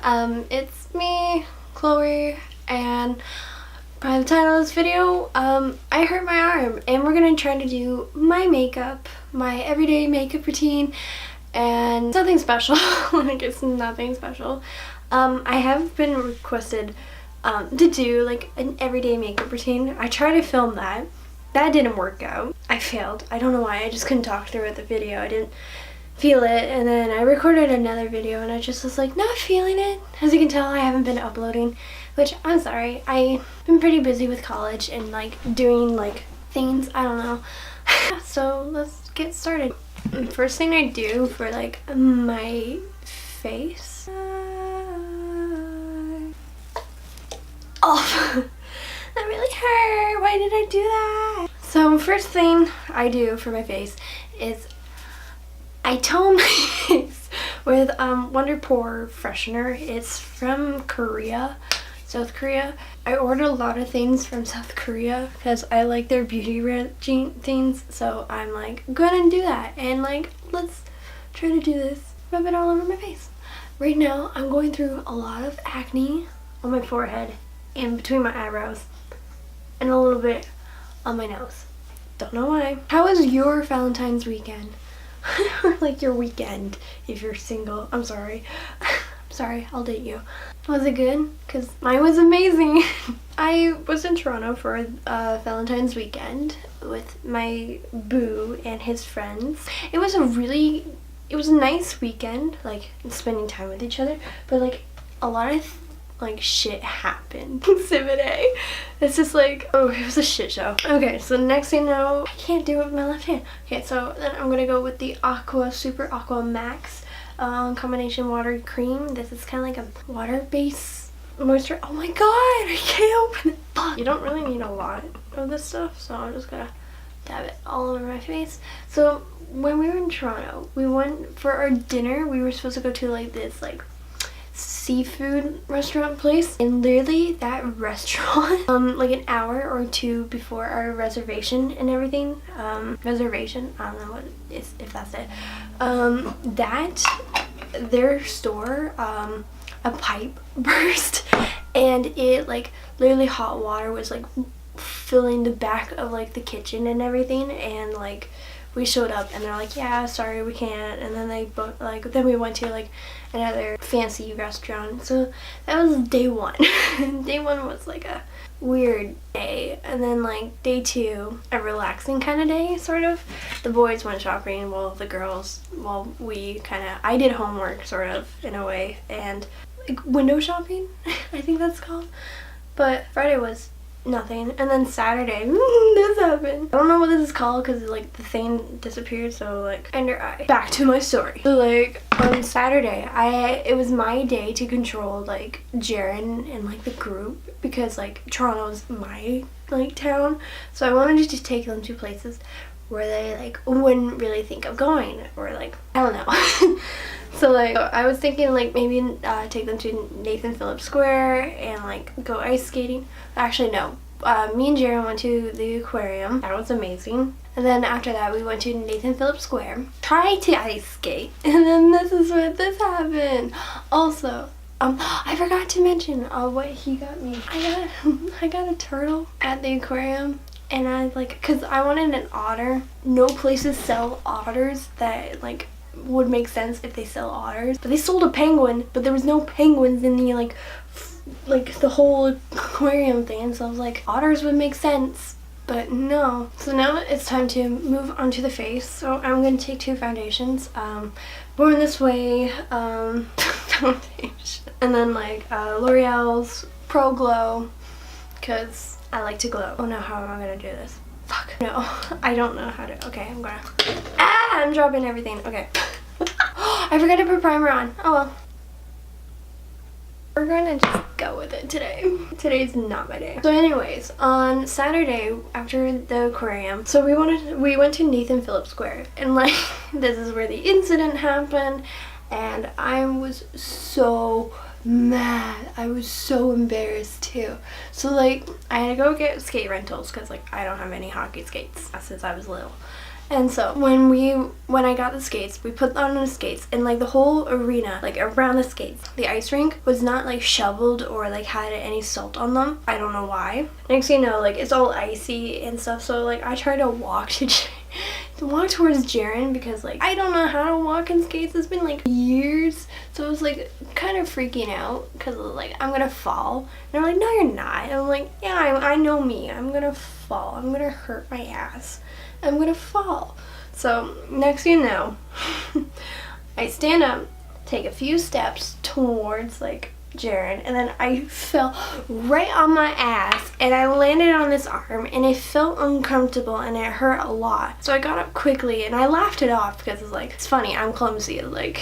It's me, Chloe, and by the title of this video, I hurt my arm, and we're gonna try to do my makeup, my everyday makeup routine, and nothing special. Like, it's nothing special. I have been requested to do like an everyday makeup routine. I tried to film that. That didn't work out. I failed. I don't know why. I just couldn't talk through it, the video. I didn't feel it, and then I recorded another video and I just was like not feeling it. As you can tell, I haven't been uploading, which I'm sorry. I've been pretty busy with college and like doing like things, I don't know. So let's get started. First thing I do for like my face, oh, that really hurt. Why did I do that? So first thing I do for my face is I tone my face with Wonder Pore Freshener. It's from Korea, South Korea. I ordered a lot of things from South Korea because I like their beauty regime things, so I'm like gonna do that and like let's try to do this. Rub it all over my face. Right now I'm going through a lot of acne on my forehead and between my eyebrows and a little bit on my nose. Don't know why. How was your Valentine's weekend? Or like your weekend if you're single. I'm sorry. I'm sorry, I'll date you. Was it good? Because mine was amazing. I was in Toronto for Valentine's weekend with my boo and his friends. It was a nice weekend, like spending time with each other, but like a lot of like shit happened. Exhibit A. It's just like, oh, it was a shit show. Okay, so next thing you know, I can't do it with my left hand. Okay, so then I'm gonna go with the Super Aqua Max combination water cream. This is kind of like a water-based moisture. Oh my god, I can't open it. Fuck. You don't really need a lot of this stuff, so I'm just gonna dab it all over my face. So when we were in Toronto, we went for our dinner. We were supposed to go to like this like seafood restaurant place, and literally that restaurant like an hour or two before our reservation and everything, reservation, I don't know what is, if that's it, their store, a pipe burst, and it like literally hot water was like filling the back of like the kitchen and everything, and like we showed up and they're like, yeah, sorry, we can't. And then then we went to like another fancy restaurant. So that was day one. Day one was like a weird day, and then like day two, a relaxing kind of day, sort of. The boys went shopping while the girls, I did homework sort of in a way, and like window shopping, I think that's called. But Friday was nothing, and then Saturday, this happened. I don't know what this is called because like the thing disappeared, so like under eye. Back to my story. So like on Saturday, it was my day to control like Jaren and like the group, because like Toronto's my like town, so I wanted to take them to places where they like wouldn't really think of going, or like I don't know. So like I was thinking like maybe take them to Nathan Phillips Square and like go ice skating. Actually no, me and Jaren went to the aquarium. That was amazing. And then after that we went to Nathan Phillips Square, tried to ice skate, and then this happened. Also, I forgot to mention what he got me. I got a turtle at the aquarium. And I like, cause I wanted an otter. No places sell otters that like would make sense if they sell otters, but they sold a penguin, but there was no penguins in the like the whole aquarium thing. So I was like, otters would make sense, but no. So now it's time to move on to the face. So I'm gonna take two foundations, Born This Way foundation, and then like L'Oreal's Pro Glow, because I like to glow. Oh no, how am I gonna do this? Fuck. No, I don't know how to. Okay, I'm dropping everything. Okay. I forgot to put primer on. Oh well. We're gonna just go with it today. Today's not my day. So anyways, on Saturday after the aquarium, so we went to Nathan Phillips Square, and like this is where the incident happened, and I was so mad. I was so embarrassed too. So like I had to go get skate rentals because like I don't have any hockey skates since I was little. And so when I got the skates, we put on the skates, and like the whole arena, like around the skates, the ice rink was not like shoveled or like had any salt on them. I don't know why. Next thing you know, like it's all icy and stuff. So like I tried to walk towards Jaren because like I don't know how to walk in skates. It's been like years, so I was like kind of freaking out because like I'm gonna fall. And they're like, no, you're not. And I'm like, yeah, I know me. I'm gonna fall. I'm gonna hurt my ass. I'm gonna fall. So next thing you know, I stand up, take a few steps towards like Jaren, and then I fell right on my ass, and I landed on this arm, and it felt uncomfortable and it hurt a lot. So I got up quickly and I laughed it off because it's like, it's funny, I'm clumsy, like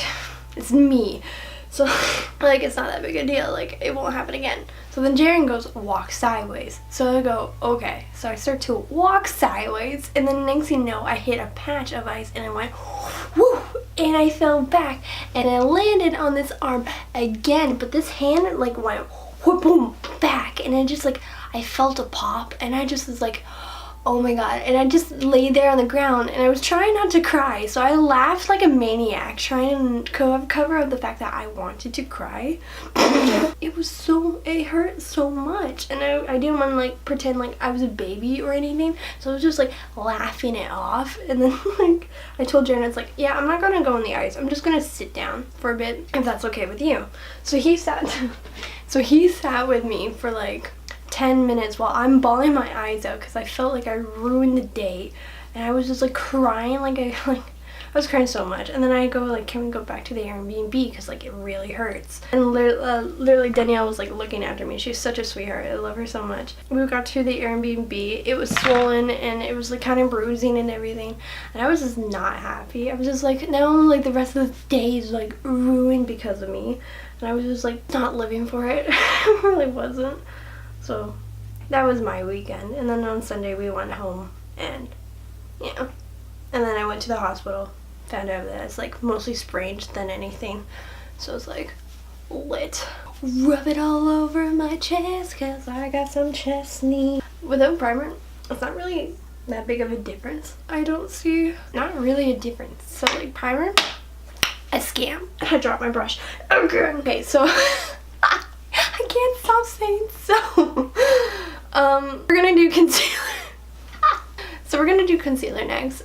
it's me. So like it's not that big a deal, like it won't happen again. So then Jaren goes, walk sideways. So I go, okay. So I start to walk sideways, and then next thing you know, I hit a patch of ice and I went, whoo, and I fell back and I landed on this arm again, but this hand like went whoop, boom, back, and it just like, I felt a pop, and I just was like, oh my god, and I just laid there on the ground, and I was trying not to cry, so I laughed like a maniac, trying to cover up the fact that I wanted to cry. It hurt so much, and I didn't want to like pretend like I was a baby or anything, so I was just like laughing it off. And then like I told Jaren, it's like, yeah, I'm not gonna go on the ice, I'm just gonna sit down for a bit if that's okay with you. So he sat with me for like 10 minutes while I'm bawling my eyes out because I felt like I ruined the date, and I was just like crying, I was crying so much. And then I go like, can we go back to the Airbnb because like it really hurts. And literally Danielle was like looking after me. She's such a sweetheart. I love her so much. We got to the Airbnb. It was swollen and it was like kind of bruising and everything, and I was just not happy. I was just like, now like the rest of the day is like ruined because of me, and I was just like not living for it. I really wasn't. So that was my weekend, and then on Sunday we went home, and yeah, and then I went to the hospital, found out that it's like mostly sprained than anything, so it's like lit. Rub it all over my chest cause I got some chest knee. Without primer, it's not really that big of a difference. I don't see, not really a difference. So like primer, a scam. I dropped my brush. Okay, so I can't stop saying so. We're gonna do concealer. So we're gonna do concealer next.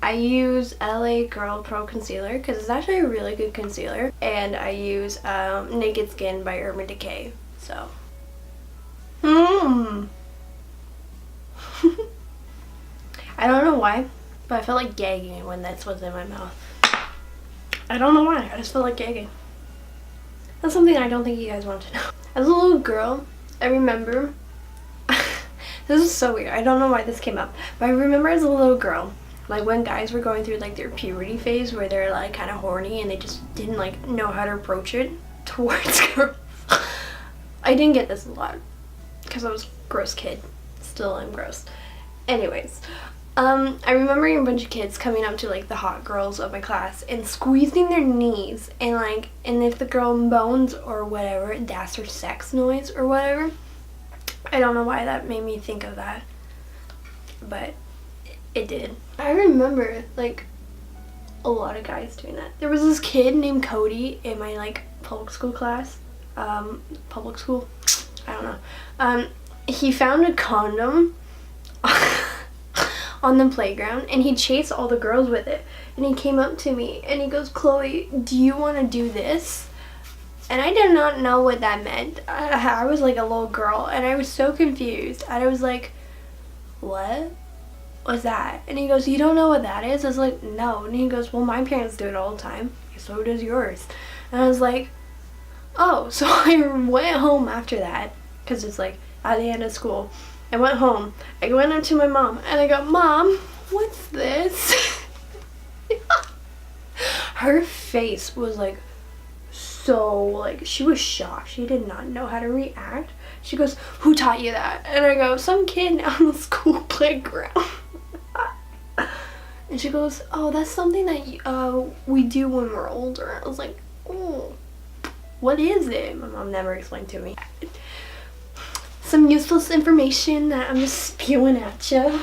I use LA Girl Pro Concealer because it's actually a really good concealer, and I use Naked Skin by Urban Decay. So, I don't know why, but I felt like gagging when this was in my mouth. I don't know why. I just felt like gagging. That's something I don't think you guys want to know. As a little girl, I remember, this is so weird, I don't know why this came up, but I remember as a little girl, like when guys were going through like their puberty phase where they're like kind of horny and they just didn't like know how to approach it towards girls. I didn't get this a lot because I was a gross kid. Still am gross. Anyways, I remember a bunch of kids coming up to like the hot girls of my class and squeezing their knees, and if the girl moans or whatever, that's her sex noise or whatever. I don't know why that made me think of that, but it did. I remember like a lot of guys doing that. There was this kid named Cody in my like public school class. Public school? I don't know. He found a condom on the playground, and he chased all the girls with it, and he came up to me and he goes, Chloe, do you want to do this? And I did not know what that meant. I was like a little girl, and I was so confused, and I was like, what was that? And he goes, you don't know what that is? I was like, no. And he goes, well, my parents do it all the time, so does yours. And I was like, oh. So I went home after that because it's like at the end of school. I went home, I went up to my mom, and I go, Mom, what's this? Her face was like so, like, she was shocked. She did not know how to react. She goes, who taught you that? And I go, some kid on the school playground. And she goes, oh, that's something that we do when we're older. I was like, oh, what is it? My mom never explained to me. Some useless information that I'm just spewing at you.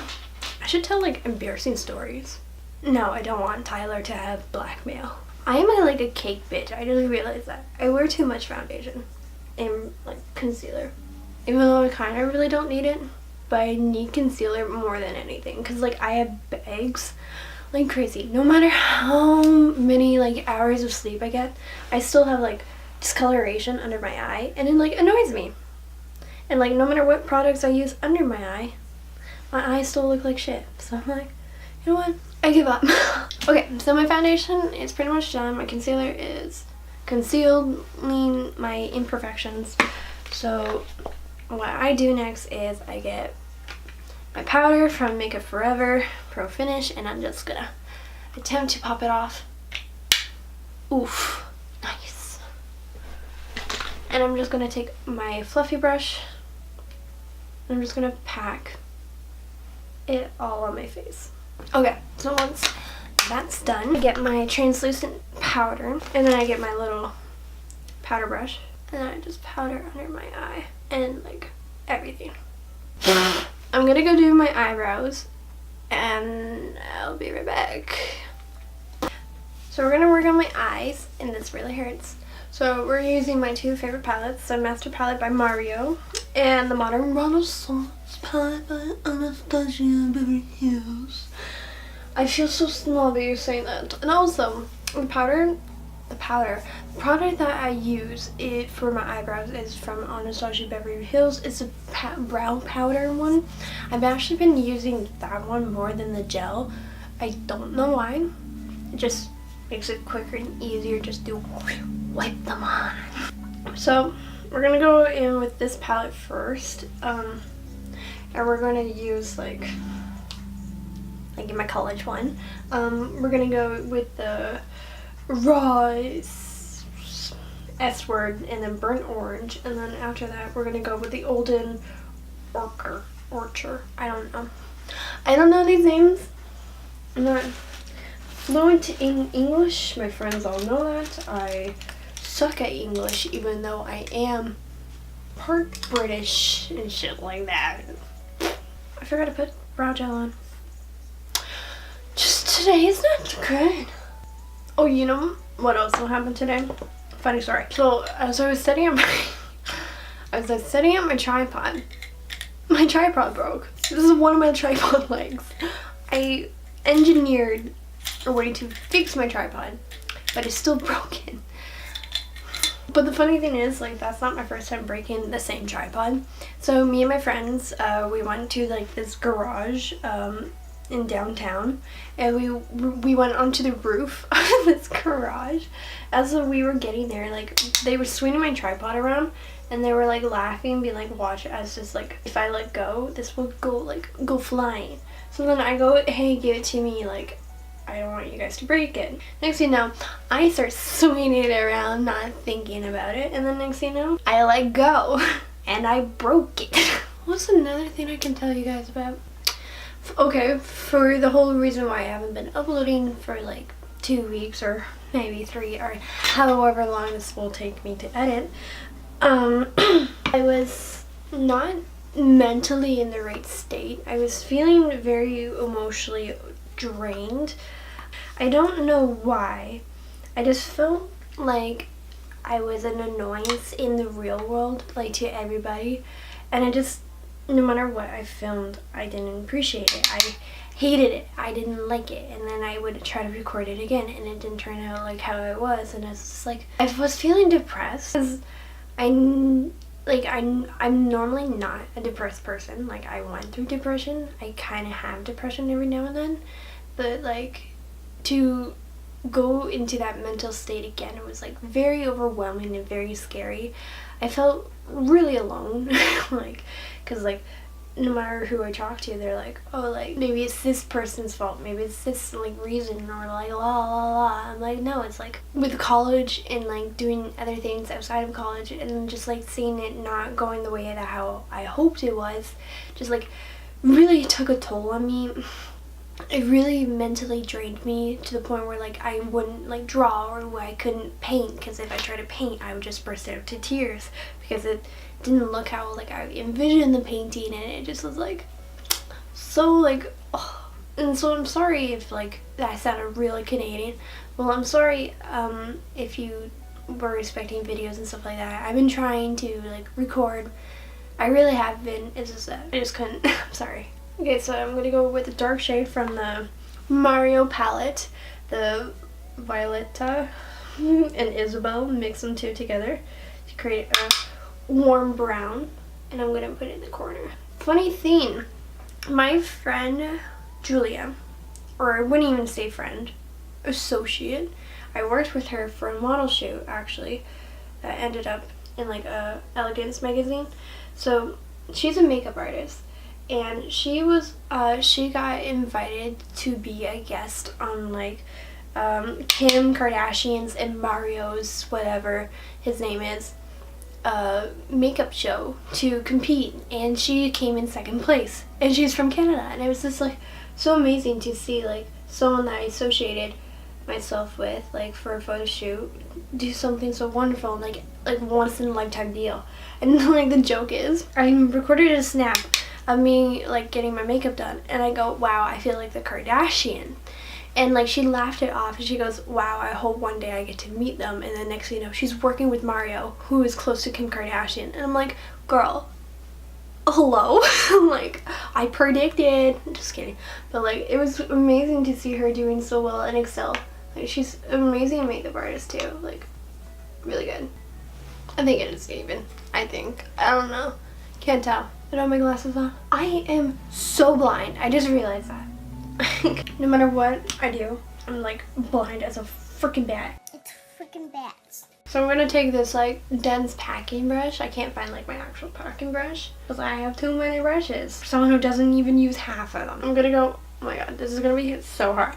I should tell like embarrassing stories. No, I don't want Tyler to have blackmail. I am like a cake bitch. I just realized that. I wear too much foundation and like concealer. Even though I kind of really don't need it. But I need concealer more than anything. Because like I have bags like crazy. No matter how many like hours of sleep I get, I still have like discoloration under my eye. And it like annoys me. And like no matter what products I use under my eyes still look like shit. So I'm like, you know what? I give up. Okay, so my foundation is pretty much done. My concealer is concealing my imperfections. So what I do next is I get my powder from Makeup Forever Pro Finish, and I'm just gonna attempt to pop it off. Oof, nice. And I'm just gonna take my fluffy brush, and I'm just gonna pack it all on my face. Okay, so once that's done, I get my translucent powder, and then I get my little powder brush, and then I just powder under my eye and like everything. I'm gonna go do my eyebrows, and I'll be right back. So we're gonna work on my eyes, and this really hurts. So we're using my two favorite palettes, the Master Palette by Mario and the Modern Renaissance Palette by Anastasia Beverly Hills. I feel so snobby saying that. And also, the product that I use for my eyebrows is from Anastasia Beverly Hills. It's a brow powder one. I've actually been using that one more than the gel. I don't know why. It just makes it quicker and easier just to wipe them on. So we're gonna go in with this palette first, and we're gonna use like in my college one. We're gonna go with the raw S word and then burnt orange, and then after that we're gonna go with the Olden Orchard. I don't know these names. I'm not fluent in English. My friends all know that. I suck at English, even though I am part British and shit like that. I forgot to put brow gel on. Just today is not good. Oh, you know what also happened today? Funny story. So as I was setting up my tripod, my tripod broke. This is one of my tripod legs. I engineered a way to fix my tripod, but it's still broken. But the funny thing is, like, that's not my first time breaking the same tripod. So me and my friends, we went to like this garage in downtown, and we went onto the roof of this garage. As we were getting there, like, they were swinging my tripod around, and they were like laughing, being like, watch as just like, if I let go, this will go flying. So then I go, hey, give it to me, like, I don't want you guys to break it. Next thing you know, I start swinging it around, not thinking about it, and then next thing you know, I let go and I broke it. What's another thing I can tell you guys about? Okay, for the whole reason why I haven't been uploading for like 2 weeks or maybe 3 or however long this will take me to edit, I was not mentally in the right state. I was feeling very emotionally drained. I don't know why. I just felt like I was an annoyance in the real world, like to everybody, and I just, no matter what I filmed, I didn't appreciate it. I hated it. I didn't like it, and then I would try to record it again, and it didn't turn out like how it was, and it's just like, I was feeling depressed because I'm normally not a depressed person. Like, I went through depression. I kind of have depression every now and then, but like, to go into that mental state again, it was like very overwhelming and very scary. I felt really alone, like, because like, no matter who I talk to, they're like, oh, like, maybe it's this person's fault, maybe it's this like reason, or like la la la. I'm like, no, it's like with college and like doing other things outside of college, and just like seeing it not going the way that how I hoped it was, just like really took a toll on me. It really mentally drained me to the point where like I wouldn't like draw, or I couldn't paint, because if I tried to paint I would just burst out into tears because it didn't look how like I envisioned the painting, and it just was like so like Oh. And so I'm sorry if like that sounded really Canadian. Well, I'm sorry if you were expecting videos and stuff like that. I've been trying to like record. I really have been. It's just that I just couldn't. I'm sorry. Okay, so I'm gonna go with the dark shade from the Mario palette, the Violetta and Isabel. Mix them two together to create a warm brown, and I'm gonna put it in the corner. Funny thing, my friend Julia, or I wouldn't even say friend, associate. I worked with her for a model shoot actually that ended up in like a Elegance magazine. So she's a makeup artist, and she got invited to be a guest on like Kim Kardashian's and Mario's, whatever his name is, makeup show to compete, and she came in second place, and she's from Canada. And it was just like so amazing to see like someone that I associated myself with like for a photo shoot do something so wonderful and like once in a lifetime deal. And like the joke is I recorded a snap of me like getting my makeup done, and I go, wow, I feel like the Kardashian. And like she laughed it off, and she goes, wow, I hope one day I get to meet them. And then next thing you know, she's working with Mario, who is close to Kim Kardashian. And I'm like, girl, hello. Like, I predicted. Just kidding. But like, it was amazing to see her doing so well in Excel. Like, she's an amazing makeup artist too. Like, really good. I think it is even. I think. I don't know. Can't tell. I don't have my glasses on. I am so blind. I just realized that. No matter what I do, I'm like blind as a freaking bat. It's freaking bats. So I'm gonna take this like dense packing brush. I can't find like my actual packing brush because I have too many brushes. For someone who doesn't even use half of them. I'm gonna go, oh my god, this is gonna be so hard.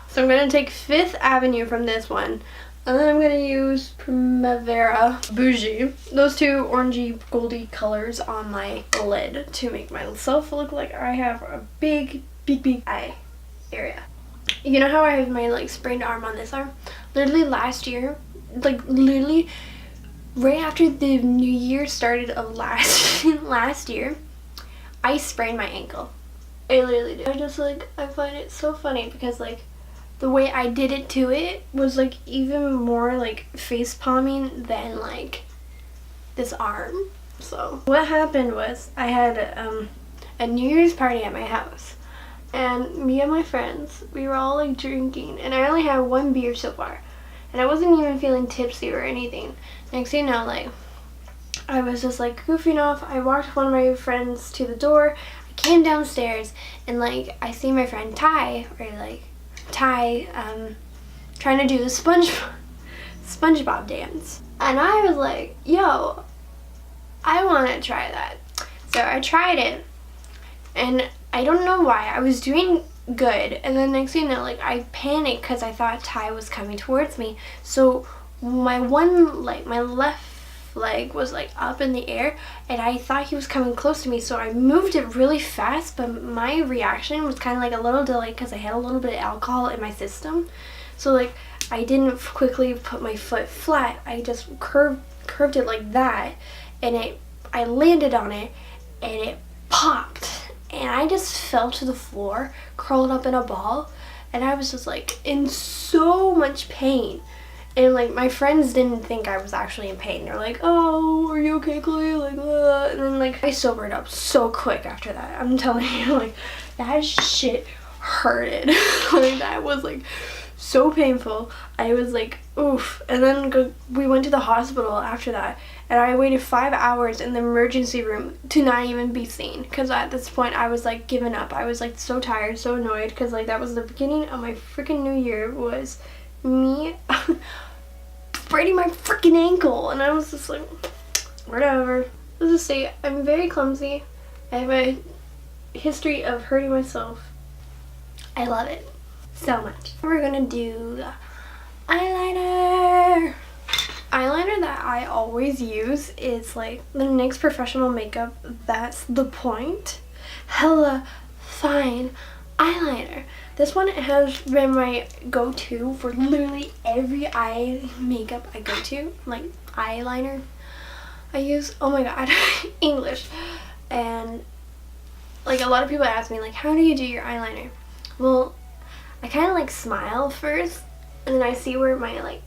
So I'm gonna take Fifth Avenue from this one. And then I'm gonna use Primavera Bougie. Those two orangey goldy colors on my lid to make myself look like I have a big eye area. You know how I have my like sprained arm on this arm? Literally last year, like literally right after the new year started of last year, I sprained my ankle. I literally did. I find it so funny because like the way I did it to it was like even more like face palming than like this arm. So what happened was I had a New Year's party at my house, and me and my friends, we were all like drinking, and I only had one beer so far, and I wasn't even feeling tipsy or anything. Next thing you know, like I was just like goofing off. I walked one of my friends to the door. I came downstairs, and like I see my friend Ty trying to do the SpongeBob dance, and I was like, yo, I want to try that. So I tried it, and I don't know why I was doing good, and then next thing you know, like I panicked because I thought Ty was coming towards me. So my left leg was like up in the air, and I thought he was coming close to me, so I moved it really fast, but my reaction was kind of like a little delayed because I had a little bit of alcohol in my system. So like I didn't quickly put my foot flat. I just curved it like that, and I landed on it, and it popped, and I just fell to the floor, curled up in a ball, and I was just like in so much pain. And like my friends didn't think I was actually in pain. They're like, oh, are you okay, Chloe? Like, and then like I sobered up so quick after that. I'm telling you, like that shit hurted. Like that was like so painful. I was like, oof. And then we went to the hospital after that, and I waited 5 hours in the emergency room to not even be seen, because at this point I was like giving up. I was like so tired, so annoyed, because like that was the beginning of my freaking new year, was me spraining my freaking ankle, and I was just like, whatever. Let's just say I'm very clumsy. I have a history of hurting myself. I love it so much. We're gonna do the eyeliner. Eyeliner that I always use is like the NYX Professional Makeup That's the Point Hella Fine eyeliner. This one has been my go-to for literally every eye makeup I go to, like eyeliner I use. Oh my god, English. And like a lot of people ask me like, how do you do your eyeliner? Well, I kind of like smile first, and then I see where my like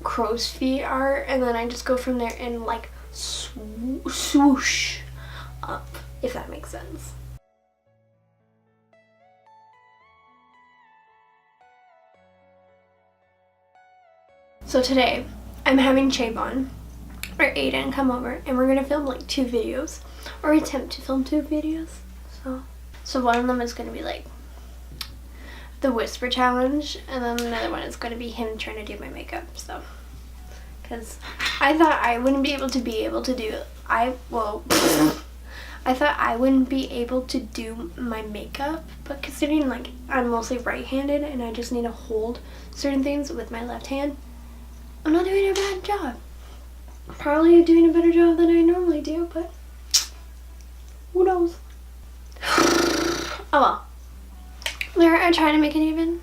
crow's feet are, and then I just go from there and like swoosh up, if that makes sense. So today I'm having Chabon or Aiden come over, and we're gonna film like 2 videos, or attempt to film 2 videos. So one of them is gonna be like the whisper challenge, and then another one is gonna be him trying to do my makeup. So, because I thought I wouldn't be able to do I thought I wouldn't be able to do my makeup, but considering like I'm mostly right-handed and I just need to hold certain things with my left hand, I'm not doing a bad job. Probably doing a better job than I normally do, but who knows? Oh well. I try to make it even.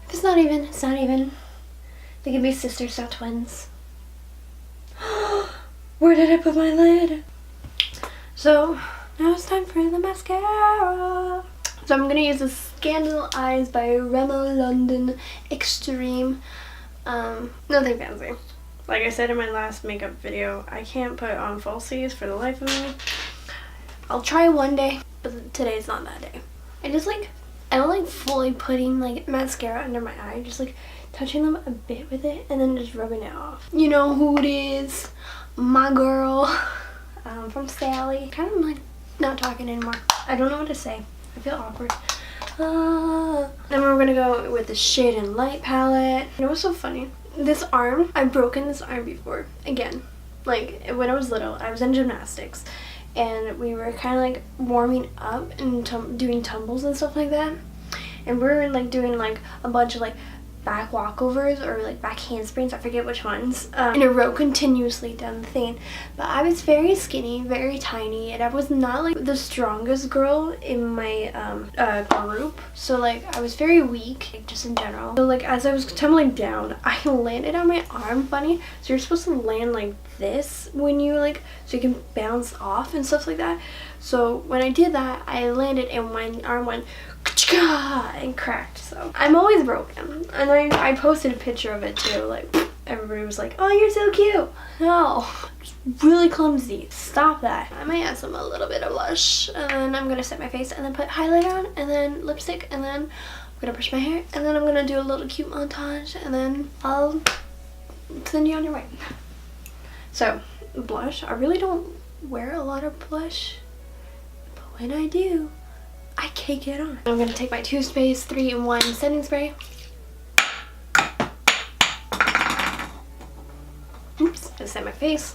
If it's not even, it's not even. They can be sisters, not twins. Where did I put my lid? So now it's time for the mascara. So I'm gonna use the Scandal Eyes by Rimmel London Extreme. Nothing fancy. Like I said in my last makeup video, I can't put on falsies for the life of me. I'll try one day, but today's not that day. I don't like fully putting like mascara under my eye, just like touching them a bit with it and then just rubbing it off. You know who it is? My girl from Sally. Kind of like not talking anymore. I don't know what to say. I feel awkward. Then we're gonna go with the Shade and Light palette. You know what's so funny? This arm, I've broken this arm before. Again, like when I was little, I was in gymnastics, and we were kind of like warming up and doing tumbles and stuff like that, and we were like doing like a bunch of like back walkovers or like back handsprings, I forget which ones, in a row continuously down the thing. But I was very skinny, very tiny, and I was not like the strongest girl in my group, so like I was very weak, like, just in general. So like as I was tumbling down, I landed on my arm funny. So you're supposed to land like this when you like, so you can bounce off and stuff like that. So when I did that, I landed and my arm went and cracked. So I'm always broken, and I posted a picture of it too. Like everybody was like, oh, you're so cute. No, it's really clumsy. Stop that. I might add a little bit of blush, and then I'm gonna set my face and then put highlighter on and then lipstick, and then I'm gonna brush my hair, and then I'm gonna do a little cute montage, and then I'll send you on your way. So blush, I really don't wear a lot of blush, but when I do, I cake it on. I'm gonna take my Too Faced 3-in-1 setting spray. Oops, gonna set my face.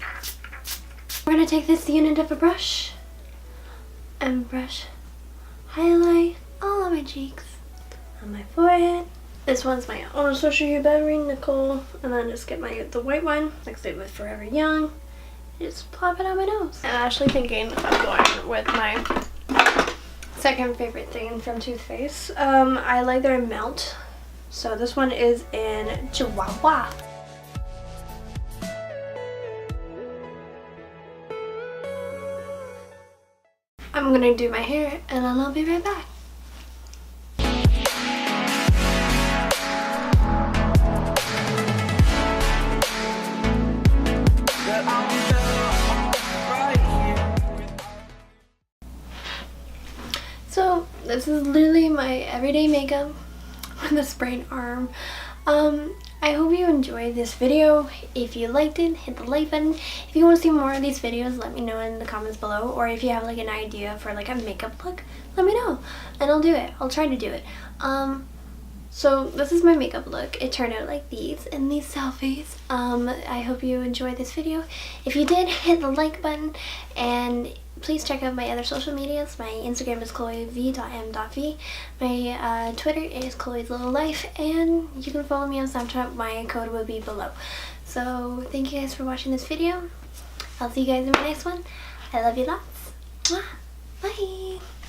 We're gonna take this unit of a brush and highlight all of my cheeks, on my forehead. This one's my own social you better Nicole, and then just get the white one, like I with Forever Young, and just plop it on my nose. I'm actually thinking of going with my second favorite thing from Too Faced. Eyeliner Melt. So this one is in Chihuahua. I'm gonna do my hair, and then I'll be right back. So this is literally my everyday makeup with a sprained arm. I hope you enjoyed this video. If you liked it, hit the like button. If you want to see more of these videos, let me know in the comments below. Or if you have like an idea for like a makeup look, let me know and I'll do it. I'll try to do it. So this is my makeup look. It turned out like these in these selfies. I hope you enjoyed this video. If you did, hit the like button, and please check out my other social medias. My Instagram is chloev.m.v. My Twitter is ChloesLilLife, and you can follow me on Snapchat. My code will be below. So thank you guys for watching this video. I'll see you guys in my next one. I love you lots. Mwah. Bye.